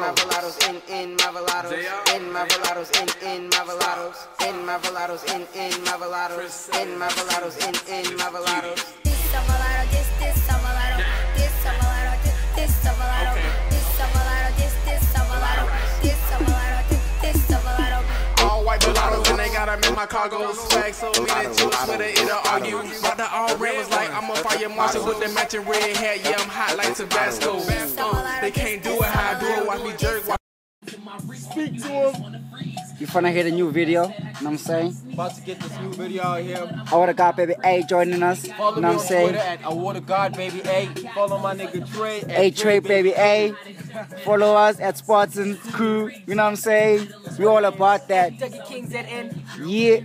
Marvelados in Marvelados in Marvelados in Marvelados in Marvelados in Marvelados in Marvelados in Marvelados. This Marvelado, this Marvelado, this Marvelado, this Marvelado, this Marvelado, this Marvelado, this Marvelado, this Marvelado. All white mulattoes and they got them in my cargo. Swag so me that you Twitter it'll argue. But the all red was like I'm a fire marshal with the matching red hat. Yeah, I'm hot like Tabasco. They can't do it how I do it. Watch me jerk. Speak to him. You finna hear the new video, you know what I'm saying? About to get this new video out here. I Water God Baby A joining us, you know what I'm saying? Twitter at I Water God Baby A. Follow my nigga Trey at A Trey Baby A. Follow us at Spartan Crew, you know what I'm saying? We all about that. Dougie King ZN. Yeah.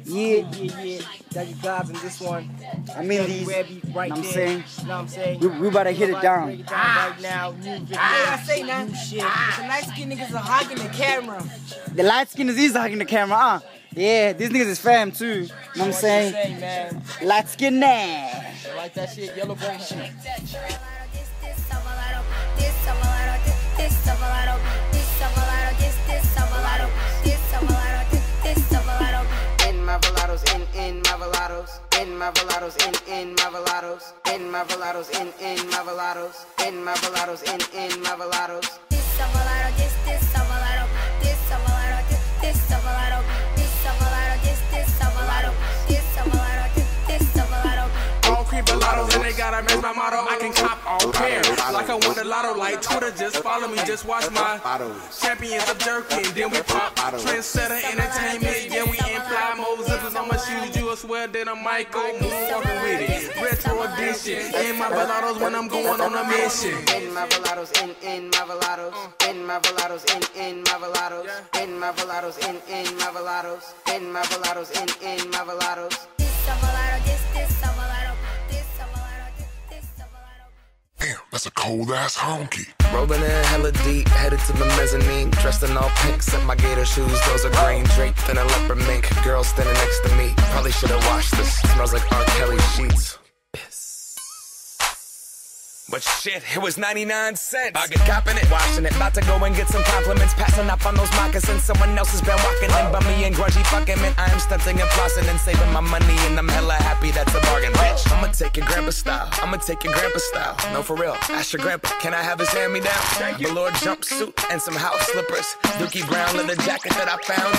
Dougie Gobbs in this one. I mean these, right you know what I'm saying? You know what I'm saying? We about to hit it down. Break it down right now. New video. I say now, New shit. the light skinned niggas are hogging the camera. The light skin is easy hugging the camera, Yeah, these niggas is fam too, you know what I'm saying? Man. Light skin nah. I like that shit, yellow bone shit. Marvelados in Marvelados in Marvelados in Marvelados in Marvelados in Marvelados. This Marvelado, this Marvelado, this Marvelado, this Marvelado, this Marvelado, this Marvelado, this Marvelado, this Marvelado. All cream mulattoes and they got them as my motto. I can cop all pair like I won the lotto. Like Twitter, just follow me, just watch my champions of jerking. Then we pop trendsetter entertainment. Yeah, we in fly mode. Zippers on my shoes, you will swear that I might go moonwalking with it. Retro edition in my Marvelados when I'm going on a mission. In Marvelados in Marvelados in Marvelados in Marvelados in Marvelados in Marvelados in Marvelados in Marvelados. This Marvelado, this Marvelado, this Marvelado, this Marvelado. Damn, that's a cold ass honky. Rolling in hella deep, headed to the mezzanine. Dressed in all pink, set my gator shoes. Those are green, draped in a leopard mink. Girl standing next to me, probably should've washed this. Smells like R. Kelly sheets. But shit, it was 99 cents. I get copping it, washing it. About to go and get some compliments. Passing up on those moccasins. Someone else has been walking in bummy and grungy fucking man. I am stunting and flossing and saving my money. And I'm hella happy that's a bargain, bitch. I'ma take your grandpa style. I'ma take your grandpa style. No, for real. Ask your grandpa, can I have his hand-me-down? Velour jumpsuit and some house slippers. Dookie brown leather jacket that I found.